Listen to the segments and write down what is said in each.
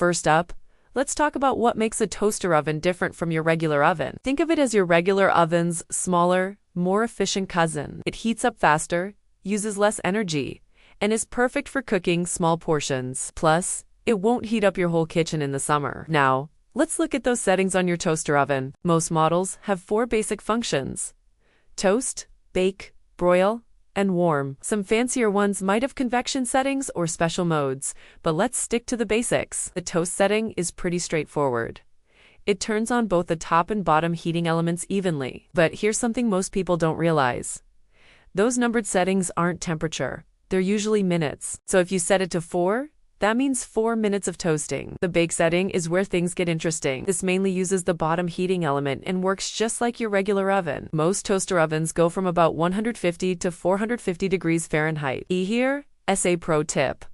First up, let's talk about what makes a toaster oven different from your regular oven. Think of it as your regular oven's smaller, more efficient cousin. It heats up faster, uses less energy, and is perfect for cooking small portions. Plus, it won't heat up your whole kitchen in the summer. Now, let's look at those settings on your toaster oven. Most models have 4 basic functions: toast, bake, broil, and warm. Some fancier ones might have convection settings or special modes, but let's stick to the basics. The toast setting is pretty straightforward. It turns on both the top and bottom heating elements evenly. But here's something most people don't realize. Those numbered settings aren't temperature. They're usually minutes. So if you set it to 4, that means 4 minutes of toasting. The bake setting is where things get interesting. This mainly uses the bottom heating element and works just like your regular oven. Most toaster ovens go from about 150 to 450 degrees Fahrenheit. Here, SA Pro tip.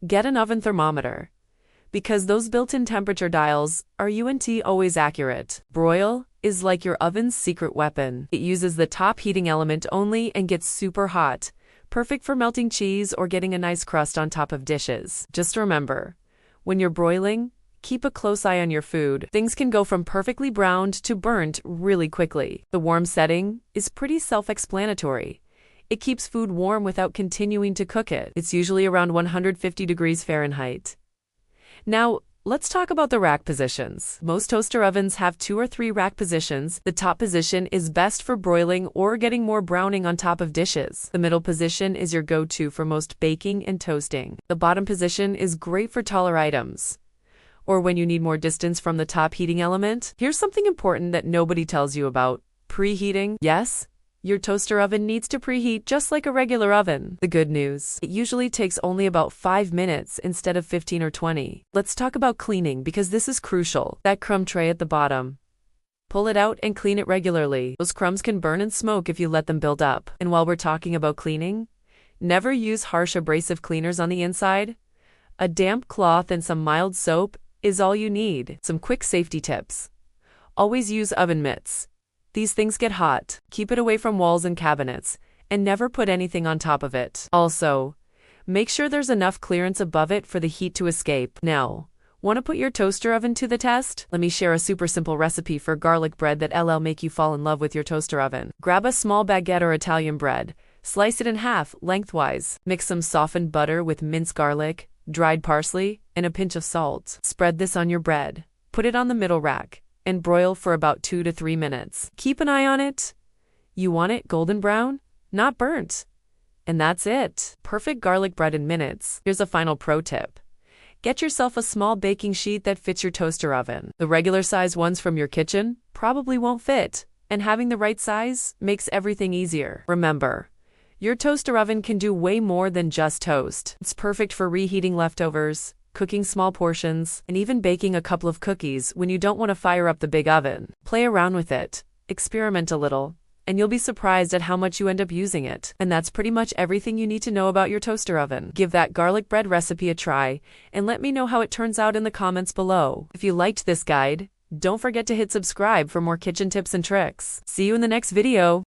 Get an oven thermometer, because those built-in temperature dials are always accurate. Broil is like your oven's secret weapon. It uses the top heating element only and gets super hot, perfect for melting cheese or getting a nice crust on top of dishes. Just remember, when you're broiling, keep a close eye on your food. Things can go from perfectly browned to burnt really quickly. The warm setting is pretty self-explanatory. It keeps food warm without continuing to cook it. It's usually around 150 degrees Fahrenheit. Now, let's talk about the rack positions. Most toaster ovens have 2 or 3 rack positions. The top position is best for broiling or getting more browning on top of dishes. The middle position is your go-to for most baking and toasting. The bottom position is great for taller items, or when you need more distance from the top heating element. Here's something important that nobody tells you about: preheating. Yes, your toaster oven needs to preheat just like a regular oven. The good news: it usually takes only about 5 minutes instead of 15 or 20. Let's talk about cleaning, because this is crucial. That crumb tray at the bottom, pull it out and clean it regularly. Those crumbs can burn and smoke if you let them build up. And while we're talking about cleaning, never use harsh abrasive cleaners on the inside. A damp cloth and some mild soap is all you need. Some quick safety tips: always use oven mitts. These things get hot. Keep it away from walls and cabinets, and never put anything on top of it. Also, make sure there's enough clearance above it for the heat to escape. Now, want to put your toaster oven to the test? Let me share a super simple recipe for garlic bread that'll make you fall in love with your toaster oven. Grab a small baguette or Italian bread, slice it in half lengthwise. Mix some softened butter with minced garlic, dried parsley, and a pinch of salt. Spread this on your bread. Put it on the middle rack and broil for about 2 to 3 minutes. Keep an eye on it. You want it golden brown, not burnt. And that's it. Perfect garlic bread in minutes. Here's a final pro tip. Get yourself a small baking sheet that fits your toaster oven. The regular size ones from your kitchen probably won't fit, and having the right size makes everything easier. Remember, your toaster oven can do way more than just toast. It's perfect for reheating leftovers, cooking small portions, and even baking a couple of cookies when you don't want to fire up the big oven. Play around with it, experiment a little, and you'll be surprised at how much you end up using it. And that's pretty much everything you need to know about your toaster oven. Give that garlic bread recipe a try, and let me know how it turns out in the comments below. If you liked this guide, don't forget to hit subscribe for more kitchen tips and tricks. See you in the next video.